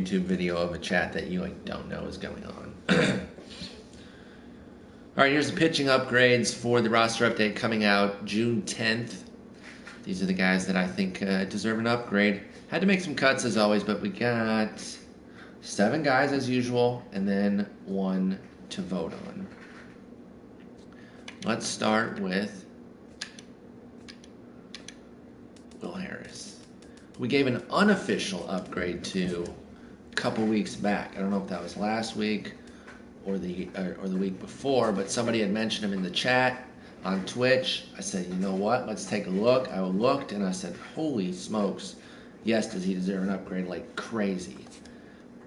YouTube video of a chat that you don't know is going on. All right, here's the pitching upgrades for the roster update coming out June 10th. These are the guys that I think deserve an upgrade. Had to make some cuts as always, but we got 7 guys as usual, and then 1 to vote on. Let's start with Will Harris. We gave an unofficial upgrade to a couple weeks back. I don't know if that was last week or the week before, but somebody had mentioned him in the chat on Twitch. I said, you know what? Let's take a look. I looked and I said, holy smokes, yes, does he deserve an upgrade like crazy?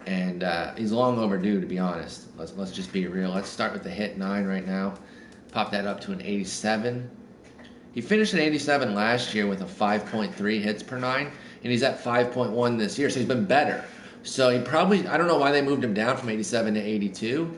And he's long overdue, to be honest. Let's just be real. Let's start with the hit 9 right now. Pop that up to an 87. He finished at 87 last year with a 5.3 hits per 9, and he's at 5.1 this year, so he's been better. So he probably, I don't know why they moved him down from 87 to 82,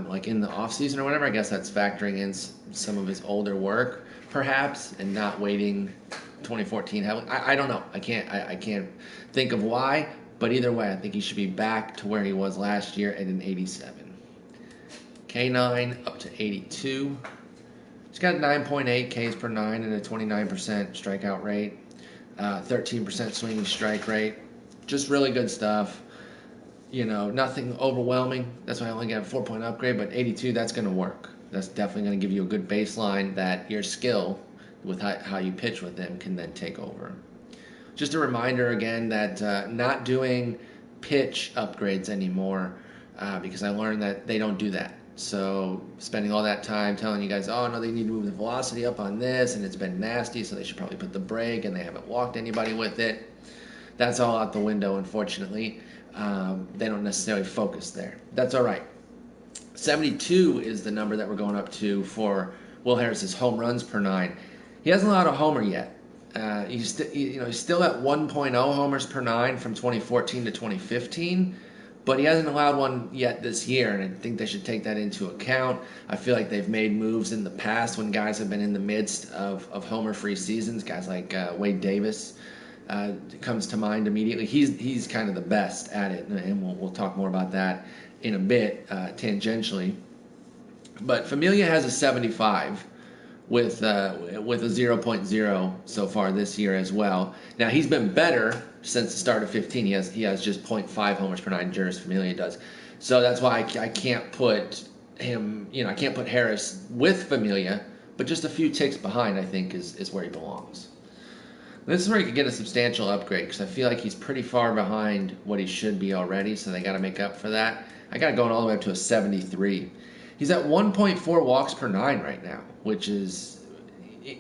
like in the offseason or whatever. I guess that's factoring in some of his older work, perhaps, and not waiting 2014 heavily. I don't know. I can't think of why, but either way, I think he should be back to where he was last year at an 87. K9 up to 82. He's got 9.8 Ks per 9 and a 29% strikeout rate, 13% swinging strike rate. Just really good stuff. You know, nothing overwhelming. That's why I only got a 4-point upgrade, but 82, that's going to work. That's definitely going to give you a good baseline that your skill with how you pitch with him can then take over. Just a reminder again that not doing pitch upgrades anymore because I learned that they don't do that. So spending all that time telling you guys, oh no, they need to move the velocity up on this, and it's been nasty, so they should probably put the brake, and they haven't walked anybody with it. That's all out the window, unfortunately. They don't necessarily focus there. That's all right. 72 is the number that we're going up to for Will Harris's home runs per 9. He hasn't allowed a homer yet. He's still at 1.0 homers per 9 from 2014 to 2015. But he hasn't allowed one yet this year, and I think they should take that into account. I feel like they've made moves in the past when guys have been in the midst of homer-free seasons. Guys like Wade Davis comes to mind immediately. He's kind of the best at it, and we'll talk more about that in a bit tangentially. But Familia has a 75 with a 0.0 so far this year as well. Now he's been better since the start of 15. He has just 0.5 homers per 9. Juris Familia does. So that's why I can't put him. I can't put Harris with Familia, but just a few ticks behind. I think is where he belongs. This is where he could get a substantial upgrade because I feel like he's pretty far behind what he should be already. So they got to make up for that. I got it going all the way up to a 73. He's at 1.4 walks per 9 right now, which is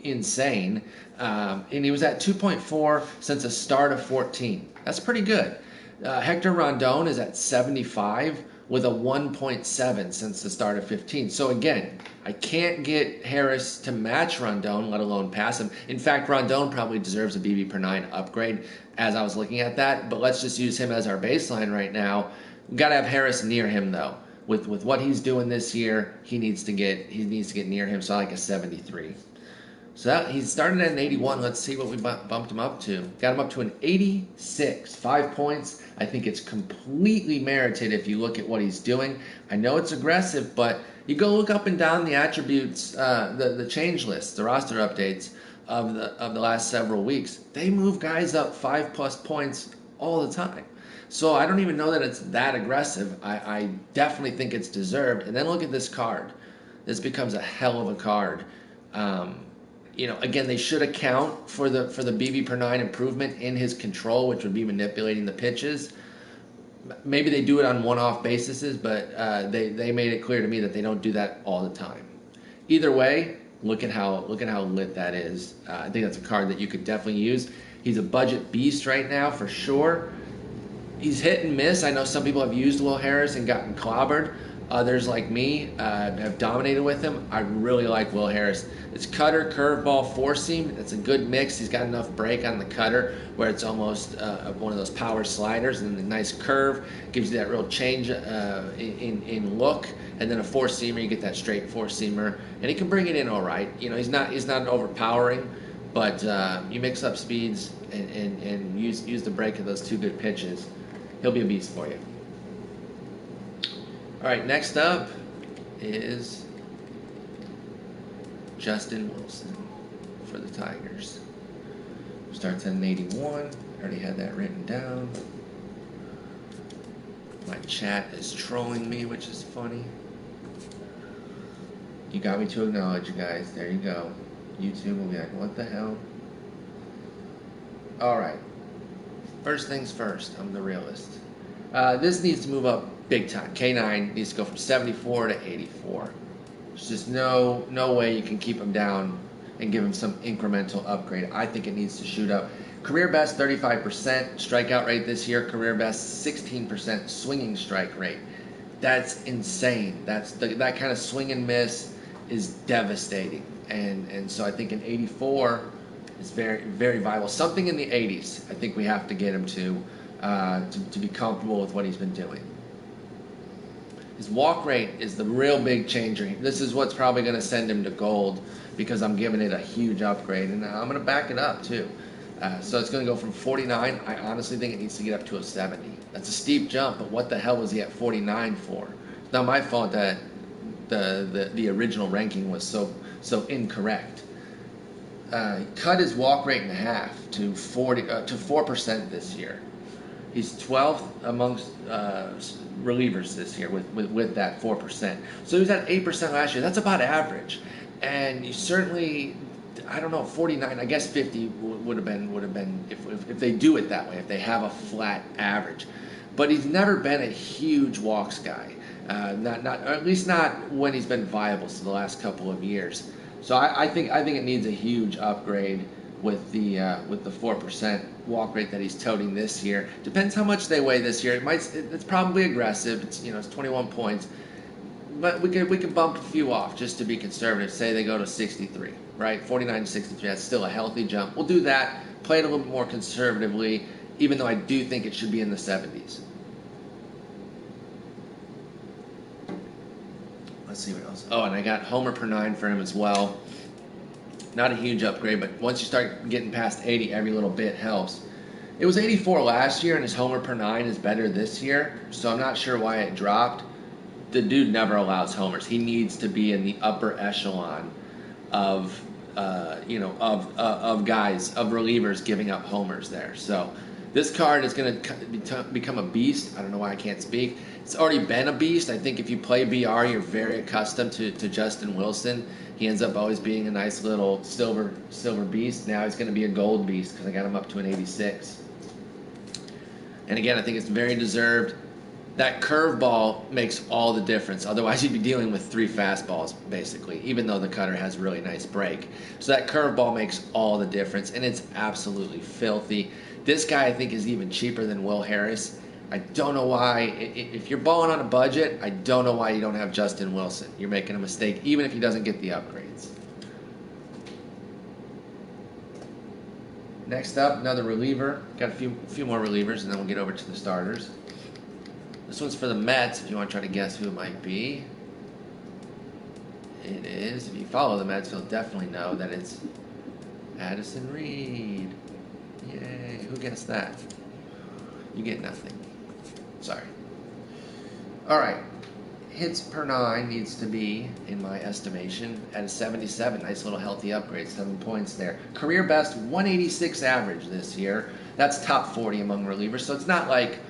insane. And he was at 2.4 since the start of 14. That's pretty good. Hector Rondon is at 75 with a 1.7 since the start of 15. So again, I can't get Harris to match Rondon, let alone pass him. In fact, Rondon probably deserves a BB per 9 upgrade as I was looking at that. But let's just use him as our baseline right now. We've got to have Harris near him though. With what he's doing this year, he needs to get near him. So I like a 73. So he started at an 81. Let's see what we bumped him up to. Got him up to an 86. 5 points. I think it's completely merited if you look at what he's doing. I know it's aggressive, but you go look up and down the attributes, the change lists, the roster updates of the last several weeks. They move guys up 5+ points all the time. So I don't even know that it's that aggressive. I definitely think it's deserved. And then look at this card. This becomes a hell of a card. Again, they should account for the BB per 9 improvement in his control, which would be manipulating the pitches. Maybe they do it on one-off basis, but they made it clear to me that they don't do that all the time. Either way, look at how lit that is. I think that's a card that you could definitely use. He's a budget beast right now for sure. He's hit and miss. I know some people have used Will Harris and gotten clobbered. Others, like me, have dominated with him. I really like Will Harris. It's cutter, curveball, four-seam. It's a good mix. He's got enough break on the cutter where it's almost one of those power sliders, and the nice curve gives you that real change in look. And then a four-seamer, you get that straight four-seamer, and he can bring it in all right. He's not overpowering, but you mix up speeds and use the break of those two good pitches. he'll be a beast for you. All right, next up is Justin Wilson for the Tigers. Starts at an 81. Already had that written down. My chat is trolling me, which is funny. You got me to acknowledge, you guys. There you go. YouTube will be like, what the hell? Alright. First things first. I'm the realist. This needs to move up big time. K9 needs to go from 74 to 84. There's just no way you can keep him down and give him some incremental upgrade. I think it needs to shoot up. Career best 35% strikeout rate this year. Career best 16% swinging strike rate. That's insane. That kind of swing and miss is devastating. And so I think an 84 is very, very viable. Something in the 80s, I think we have to get him to be comfortable with what he's been doing. His walk rate is the real big changer. This is what's probably going to send him to gold because I'm giving it a huge upgrade. And I'm going to back it up, too. So it's going to go from 49. I honestly think it needs to get up to a 70. That's a steep jump, but what the hell was he at 49 for? It's not my fault that the original ranking was so incorrect. He cut his walk rate in half to 4% this year. He's 12th amongst relievers this year with that 4%. So he was at 8% last year. That's about average. And you certainly, I don't know, 49. I guess 50 would have been if they do it that way. If they have a flat average, but he's never been a huge walks guy. Not or at least not when he's been viable for the last couple of years. So I think it needs a huge upgrade with the 4% walk rate that he's toting this year. Depends how much they weigh this year. It's probably aggressive. It's 21 points. But we can bump a few off just to be conservative. Say they go to 63, right? 49 to 63. That's still a healthy jump. We'll do that. Play it a little bit more conservatively, even though I do think it should be in the 70s. Let's see what else. Oh, and I got homer per 9 for him as well. Not a huge upgrade, but once you start getting past 80, every little bit helps. It was 84 last year, and his homer per 9 is better this year, so I'm not sure why it dropped. The dude never allows homers. He needs to be in the upper echelon of guys, of relievers giving up homers there. So this card is going to become a beast. I don't know why I can't speak. It's already been a beast. I think if you play BR, you're very accustomed to Justin Wilson. He ends up always being a nice little silver beast. Now he's going to be a gold beast because I got him up to an 86. And again, I think it's very deserved. That curveball makes all the difference. Otherwise, you'd be dealing with 3 fastballs, basically, even though the cutter has a really nice break. So that curveball makes all the difference, and it's absolutely filthy. This guy, I think, is even cheaper than Will Harris. I don't know why. If you're balling on a budget, I don't know why you don't have Justin Wilson. You're making a mistake, even if he doesn't get the upgrades. Next up, another reliever. Got a few more relievers, and then we'll get over to the starters. This one's for the Mets, if you want to try to guess who it might be. It is. If you follow the Mets, you'll definitely know that it's Addison Reed. Yay. Who guessed that? You get nothing. Sorry. All right. Hits per 9 needs to be, in my estimation, at a 77. Nice little healthy upgrade. 7 points there. Career best 186 average this year. That's top 40 among relievers. So it's not like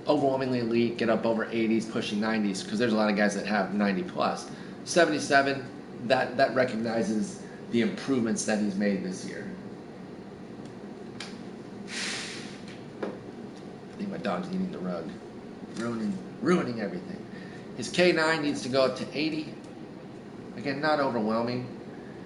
overwhelmingly elite, get up over 80s, pushing 90s, because there's a lot of guys that have 90 plus. 77, that recognizes the improvements that he's made this year. I think my dog's eating the rug, ruining everything. His K9 needs to go up to 80. Again, not overwhelming.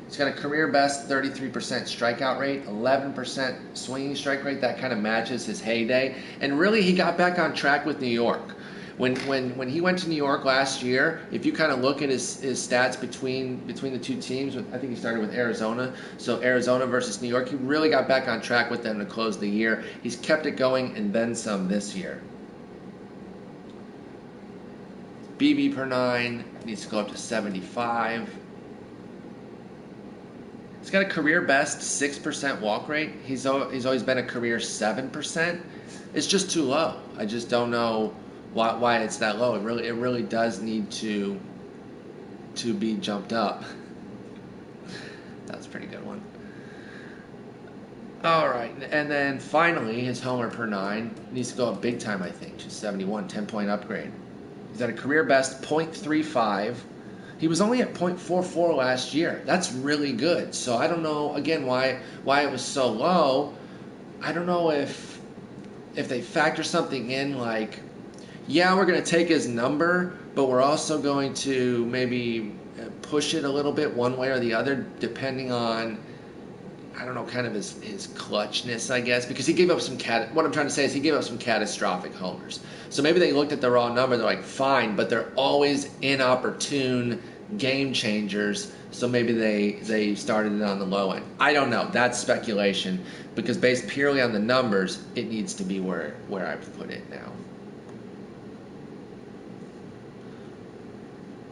He's got a career best 33% strikeout rate, 11% swinging strike rate. That kind of matches his heyday. And really, he got back on track with New York. When he went to New York last year, if you kind of look at his stats between the two teams, I think he started with Arizona. So Arizona versus New York, he really got back on track with them to close the year. He's kept it going and then some this year. BB per 9 needs to go up to 75. He's He's got a career best 6% walk rate. He's always been a career 7%. It's just too low. I just don't know why it's that low. It really does need to be jumped up. That was a pretty good one. All right, and then finally, his homer per 9 needs to go up big time, I think, to 71, 10-point upgrade. He's at a career best .35. He was only at .44 last year. That's really good. So I don't know, again, why it was so low. I don't know if they factor something in like, yeah, we're going to take his number, but we're also going to maybe push it a little bit one way or the other, depending on, I don't know, kind of his clutchness, I guess, because he gave up some what I'm trying to say is he gave up some catastrophic homers. So maybe they looked at the raw number, they're like, fine, but they're always inopportune game changers, so maybe they started it on the low end. I don't know. That's speculation, because based purely on the numbers, it needs to be where I've put it now.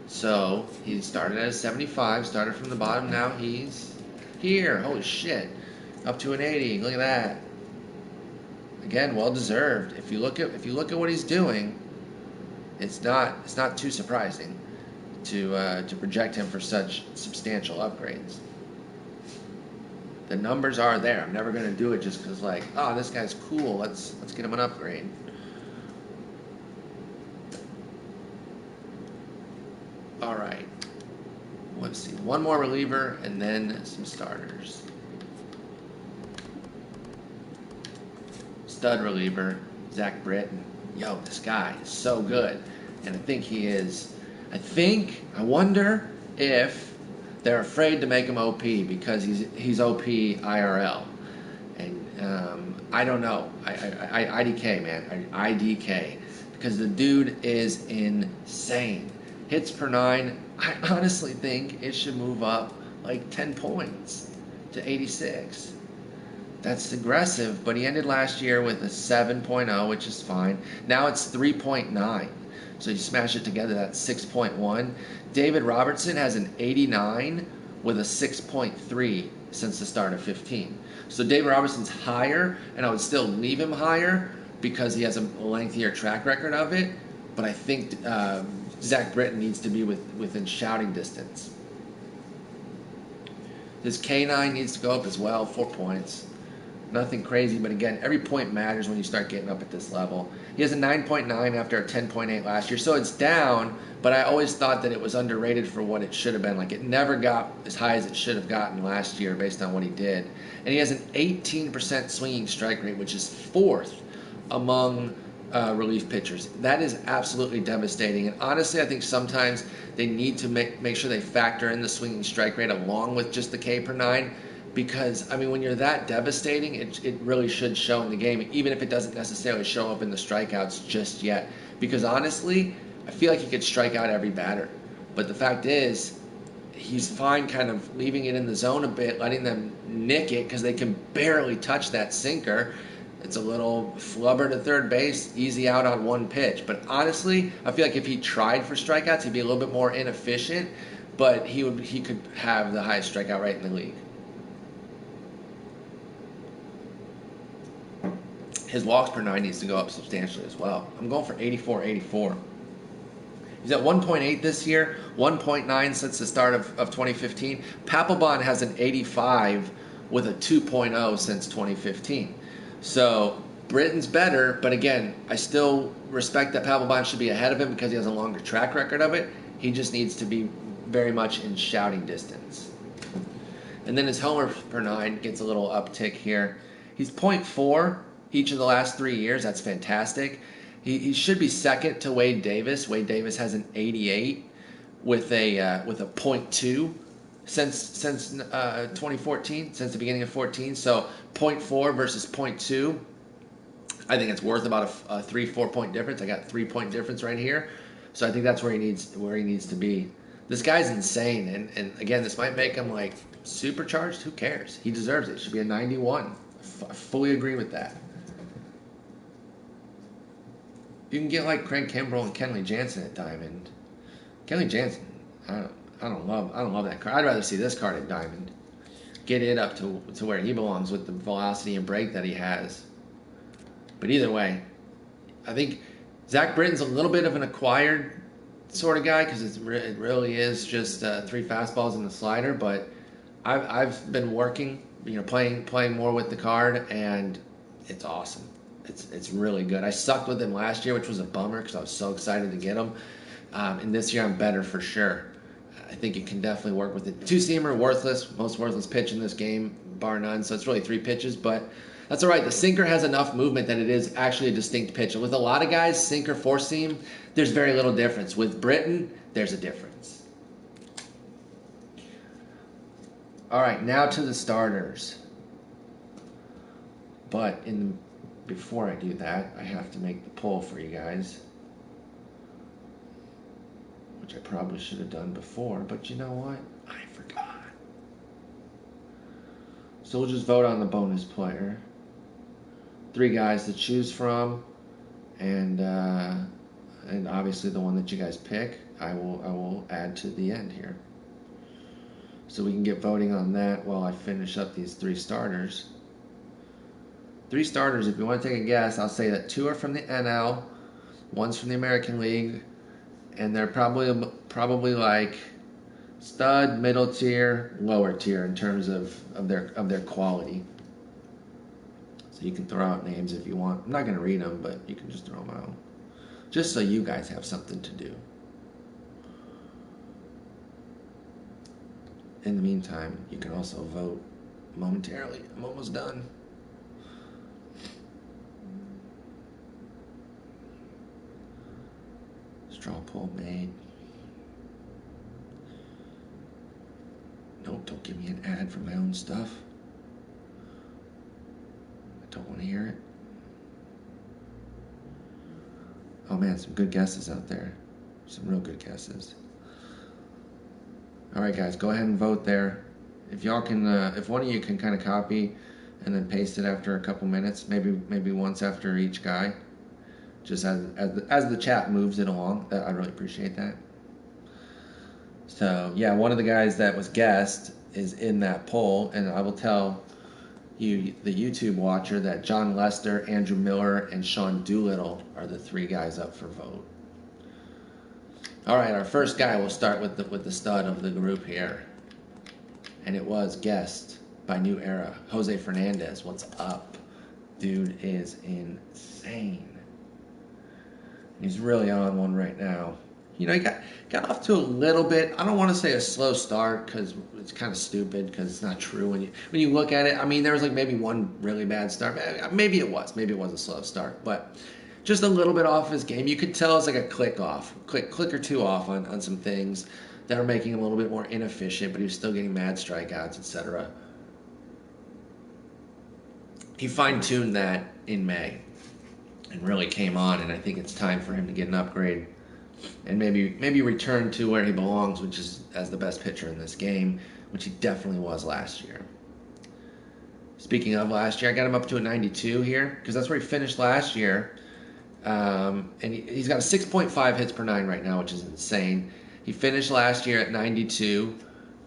So he started at a 75, started from the bottom, now he's here. Holy shit. Up to an 80. Look at that. Again, well deserved. If you look at what he's doing, it's not too surprising to project him for such substantial upgrades. The numbers are there. I'm never going to do it just because, like, oh, this guy's cool. Let's get him an upgrade. All right. Let's see. One more reliever and then some starters. Stud reliever, Zach Britton. Yo, this guy is so good. And I think he is. I wonder if they're afraid to make him OP because he's OP IRL. And I don't know. IDK, man. IDK. Because the dude is insane. Hits per 9, I honestly think it should move up like 10 points to 86. That's aggressive, but he ended last year with a 7.0, which is fine. Now it's 3.9. So you smash it together, that's 6.1. David Robertson has an 89 with a 6.3 since the start of 15. So David Robertson's higher, and I would still leave him higher because he has a lengthier track record of it. But I think Zach Britton needs to be within shouting distance. His K9 needs to go up as well, 4 points. Nothing crazy, but again, every point matters when you start getting up at this level. He has a 9.9 after a 10.8 last year, so it's down, but I always thought that it was underrated for what it should have been. Like, it never got as high as it should have gotten last year based on what he did. And he has an 18% swinging strike rate, which is 4th among relief pitchers. That is absolutely devastating. And honestly, I think sometimes they need to make sure they factor in the swinging strike rate along with just the K per 9. Because, I mean, when you're that devastating, it really should show in the game, even if it doesn't necessarily show up in the strikeouts just yet. Because honestly, I feel like he could strike out every batter. But the fact is, he's fine kind of leaving it in the zone a bit, letting them nick it because they can barely touch that sinker. It's a little flubber to third base, easy out on one pitch. But honestly, I feel like if he tried for strikeouts, he'd be a little bit more inefficient. But he could have the highest strikeout rate in the league. His walks per 9 needs to go up substantially as well. I'm going for 84. He's at 1.8 this year, 1.9 since the start of 2015. Papelbon has an 85 with a 2.0 since 2015. So Britton's better, but again, I still respect that Papelbon should be ahead of him because he has a longer track record of it. He just needs to be very much in shouting distance. And then his homer per 9 gets a little uptick here. He's 0.4 each of the last 3 years. That's fantastic. He should be second to Wade Davis. Wade Davis has an 88 with a 0.2 since 2014, since the beginning of 14. So 0.4 versus 0.2. I think it's worth about a 3-4 point difference. I got 3-point difference right here. So I think that's where he needs to be. This guy's insane, and again, this might make him like supercharged. Who cares? He deserves it. It should be a 91. I fully agree with that. You can get like Craig Kimbrell and Kenley Jansen at Diamond. Kenley Jansen, I don't love that card. I'd rather see this card at Diamond. get it up to where he belongs with the velocity and break that he has. But either way, I think Zach Britton's a little bit of an acquired sort of guy because it really is just 3 fastballs and the slider. But I've been working, playing more with the card, and it's awesome. It's really good. I sucked with him last year, which was a bummer because I was so excited to get him. And this year I'm better for sure. I think you can definitely work with it. 2-seamer, worthless, most worthless pitch in this game, bar none. So it's really 3 pitches, but that's all right. The sinker has enough movement that it is actually a distinct pitch. With a lot of guys, sinker, 4-seam, there's very little difference. With Britton, there's a difference. All right, now to the starters. But before I do that, I have to make the poll for you guys, which I probably should have done before, but you know what? I forgot. So we'll just vote on the bonus player. 3 guys to choose from, and obviously the one that you guys pick, I will add to the end here. So we can get voting on that while I finish up these 3 starters. 3 starters, if you want to take a guess, I'll say that 2 are from the NL, 1's from the American League, and they're probably like stud, middle tier, lower tier in terms of their quality. So you can throw out names if you want. I'm not going to read them, but you can just throw them out. Just so you guys have something to do. In the meantime, you can also vote momentarily. I'm almost done. Straw poll made. Nope, don't give me an ad for my own stuff. I don't want to hear it. Oh man, some good guesses out there. Some real good guesses. All right, guys, go ahead and vote there. If y'all can, if one of you can kind of copy and then paste it after a couple minutes, maybe once after each guy, just as the chat moves it along, I'd really appreciate that. So yeah, one of the guys that was guessed is in that poll, and I will tell you, the YouTube watcher, that Jon Lester, Andrew Miller, and Sean Doolittle are the 3 guys up for vote. All right, our first guy, we'll start with the stud of the group here, and it was guessed by New Era, Jose Fernandez. What's up? Dude is insane. He's really on one right now. He got off to a little bit, I don't want to say a slow start because it's kind of stupid because it's not true when you look at it. I mean, there was like maybe one really bad start. Maybe it was a slow start, but just a little bit off his game. You could tell it's like a click or 2 off on some things that are making him a little bit more inefficient, but he was still getting mad strikeouts, etc. He fine-tuned that in May and really came on, and I think it's time for him to get an upgrade and maybe return to where he belongs, which is as the best pitcher in this game, which he definitely was last year. Speaking of last year, I got him up to a 92 here because that's where he finished last year. And he's got a 6.5 hits per 9 right now, which is insane. He finished last year at 92,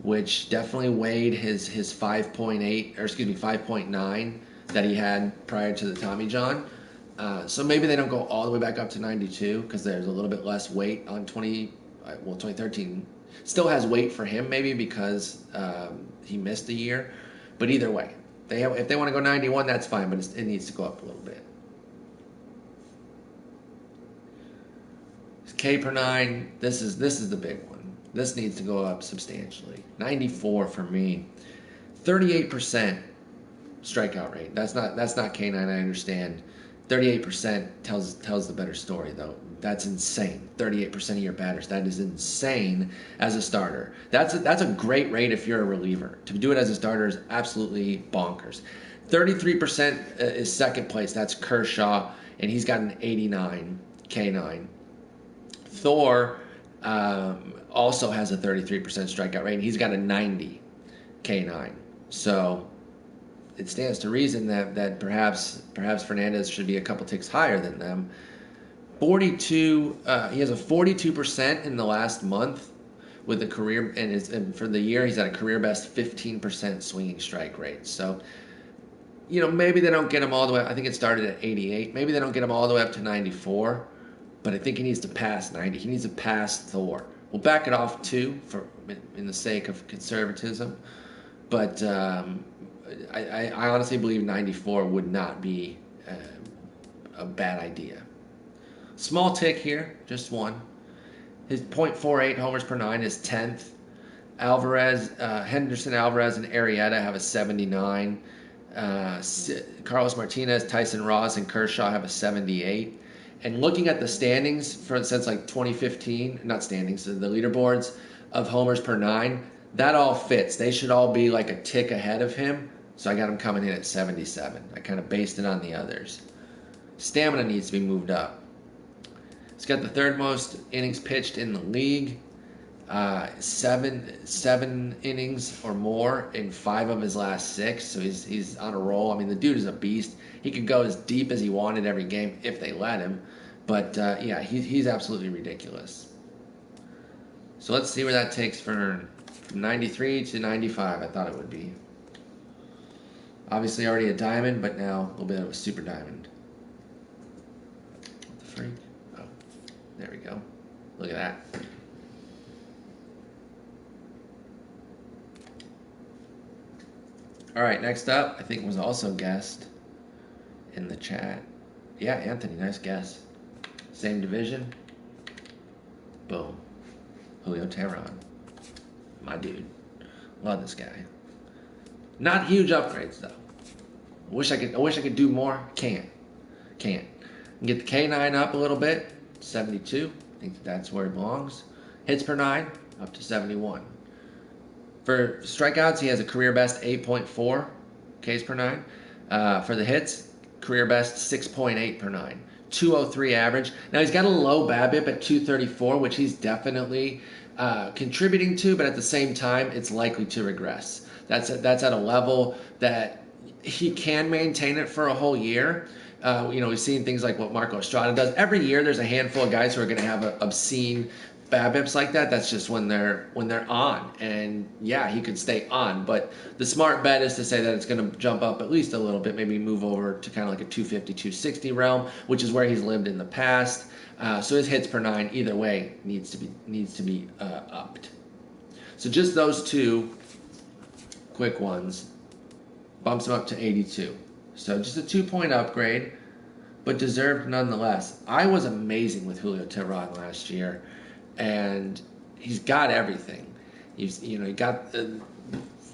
which definitely weighed his 5.9 that he had prior to the Tommy John. So maybe they don't go all the way back up to 92 because there's a little bit less weight on 2013. Still has weight for him maybe because he missed a year. But either way, if they want to go 91, that's fine, but it needs to go up a little bit. K per 9, this is the big one. This needs to go up substantially. 94 for me. 38% strikeout rate. That's not K9, I understand. 38% tells the better story, though. That's insane. 38% of your batters. That is insane as a starter. That's a great rate if you're a reliever. To do it as a starter is absolutely bonkers. 33% is second place. That's Kershaw, and he's got an 89 K9. Thor also has a 33% strikeout rate, and he's got a 90 K9. So it stands to reason that perhaps Fernandez should be a couple ticks higher than them. 42. He has a 42% in the last month, with a career, and for the year, he's at a career best 15% swinging strike rate. So, maybe they don't get him all the way. I think it started at 88. Maybe they don't get him all the way up to 94, but I think he needs to pass 90. He needs to pass Thor. We'll back it off too, in the sake of conservatism. But I honestly believe 94 would not be a bad idea. Small tick here, just one. His .48 homers per nine is 10th. Henderson, Alvarez, and Arrieta have a 79. Carlos Martinez, Tyson Ross, and Kershaw have a 78. And looking at the standings since like 2015, not standings, the leaderboards of homers per nine, that all fits. They should all be like a tick ahead of him. So I got him coming in at 77. I kind of based it on the others. Stamina needs to be moved up. He's got the third most innings pitched in the league. Seven innings or more in 5 of his last 6. So he's on a roll. I mean, the dude is a beast. He could go as deep as he wanted every game if they let him. But he's absolutely ridiculous. So let's see where that takes Fern. From 93 to 95, I thought it would be. Obviously already a diamond, but now a little bit of a super diamond. What the freak? Oh, there we go. Look at that. All right, next up, I think was also guessed in the chat. Yeah, Anthony, nice guess. Same division. Boom. Julio Teheran. My dude. Love this guy. Not huge upgrades though. I wish I could do more. Can't. Get the K9 up a little bit. 72. I think that's where it belongs. Hits per 9 up to 71. For strikeouts, he has a career best 8.4 Ks per 9. For the hits, career best 6.8 per 9. 203 average. Now he's got a low BABIP at 234, which he's definitely contributing to, but at the same time, it's likely to regress. That's at a level that he can maintain it for a whole year. We've seen things like what Marco Estrada does. Every year, there's a handful of guys who are going to have obscene BABIPs like that. That's just when they're on, and yeah, he could stay on. But the smart bet is to say that it's going to jump up at least a little bit, maybe move over to kind of like a 250, 260 realm, which is where he's lived in the past. So his hits per 9, either way, needs to be upped. So just those two quick ones bumps him up to 82. So just a 2-point upgrade, but deserved nonetheless. I was amazing with Julio Teheran last year, and he's got everything. He got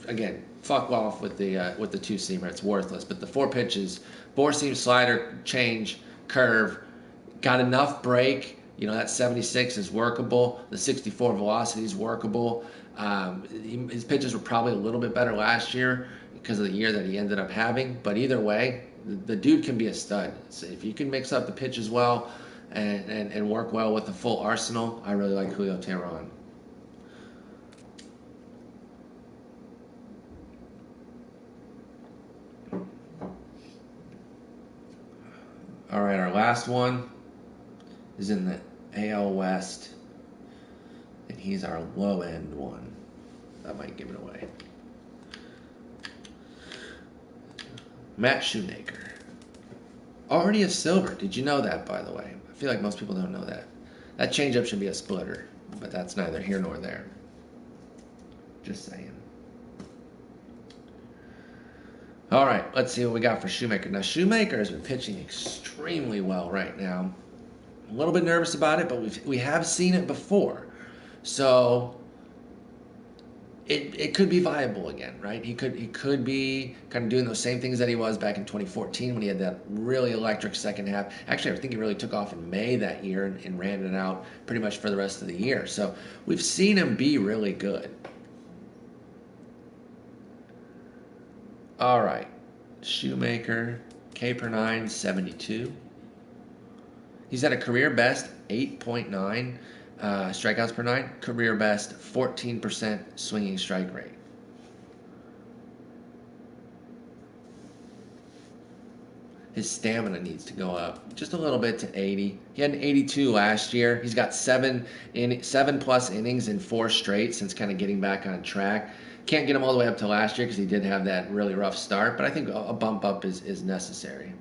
again, fuck off with the 2-seamer. It's worthless. But the 4 pitches, 4-seam slider, change, curve, got enough break. That 76 is workable. The 64 velocity is workable. His pitches were probably a little bit better last year because of the year that he ended up having. But either way, the dude can be a stud. So if you can mix up the pitches well and work well with the full arsenal, I really like Julio Teheran. All right, our last one is in the AL West, and he's our low-end one. That might give it away. Matt Shoemaker. Already a silver. Did you know that, by the way? I feel like most people don't know that. That changeup should be a splitter, but that's neither here nor there. Just saying. All right, let's see what we got for Shoemaker. Now, Shoemaker has been pitching extremely well right now. I'm a little bit nervous about it, but we have seen it before. So it could be viable again, right? He could be kind of doing those same things that he was back in 2014 when he had that really electric second half. Actually, I think he really took off in May that year and ran it out pretty much for the rest of the year. So we've seen him be really good. All right, Shoemaker, K per 9, 72. He's at a career best 8.9 strikeouts per 9, career best 14% swinging strike rate. his stamina needs to go up just a little bit to 80. He had an 82 last year. He's got 7+ innings in 4 straight since kind of getting back on track. Can't get him all the way up to last year because he did have that really rough start, but I think a bump up is necessary.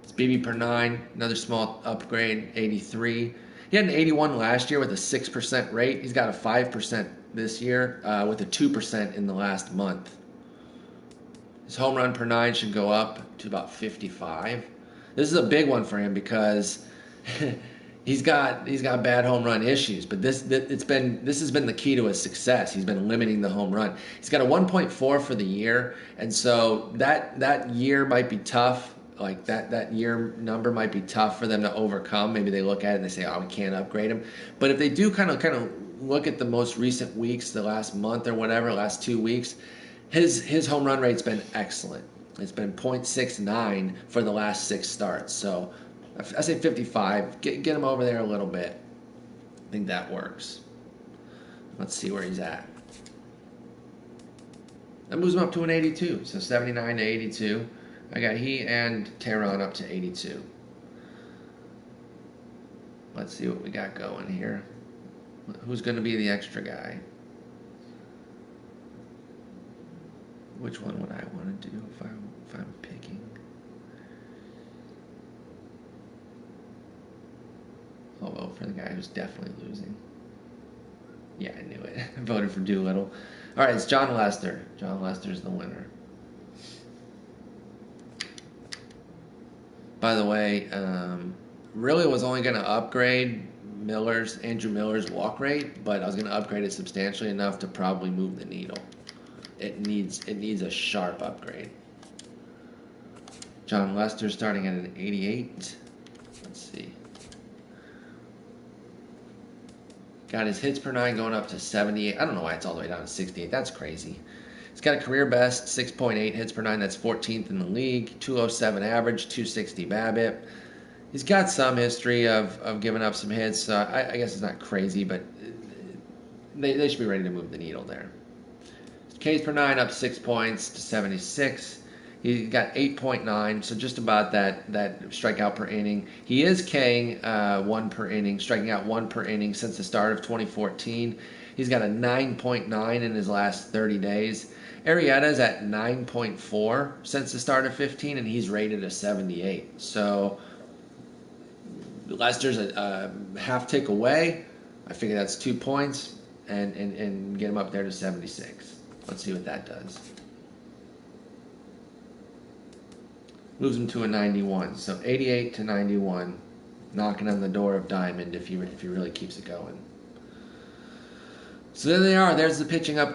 It's BB per 9, another small upgrade, 83. He had an 81 last year with a 6% rate. He's got a 5% this year with a 2% in the last month. His home run per 9 should go up to about 55. This is a big one for him because he's got bad home run issues, but this has been the key to his success. He's been limiting the home run. He's got a 1.4 for the year, and so that year might be tough. Like that year number might be tough for them to overcome. Maybe they look at it and they say, "Oh, we can't upgrade him." But if they do kind of look at the most recent weeks, the last month or whatever, last 2 weeks, his home run rate's been excellent. It's been .69 for the last 6 starts. So I say 55. Get him over there a little bit. I think that works. Let's see where he's at. That moves him up to an 82. So 79 to 82. I got he and Teheran up to 82. Let's see what we got going here. Who's going to be the extra guy? Which one would I want to do if I'm picking? I'll vote for the guy who's definitely losing. Yeah, I knew it. I voted for Doolittle. All right, it's Jon Lester. Jon Lester's the winner. By the way, really was only going to upgrade Andrew Miller's walk rate, but I was going to upgrade it substantially enough to probably move the needle. It needs a sharp upgrade. Jon Lester starting at an 88. Let's see. Got his hits per 9 going up to 78. I don't know why it's all the way down to 68. That's crazy. He's got a career best 6.8 hits per 9. That's 14th in the league. 207 average, 260 BABIP. He's got some history of giving up some hits. So I guess it's not crazy, but they should be ready to move the needle there. Ks per 9 up 6 points to 76. He got 8.9, so just about that strikeout per inning. He is K'ing 1 per inning, striking out 1 per inning since the start of 2014. He's got a 9.9 in his last 30 days. Arrieta's at 9.4 since the start of 15, and he's rated a 78. So Lester's a half tick away. I figure that's 2 points, and get him up there to 76. Let's see what that does. Moves him to a 91. So 88 to 91, knocking on the door of Diamond if he really keeps it going. So there they are. There's the pitching upgrade.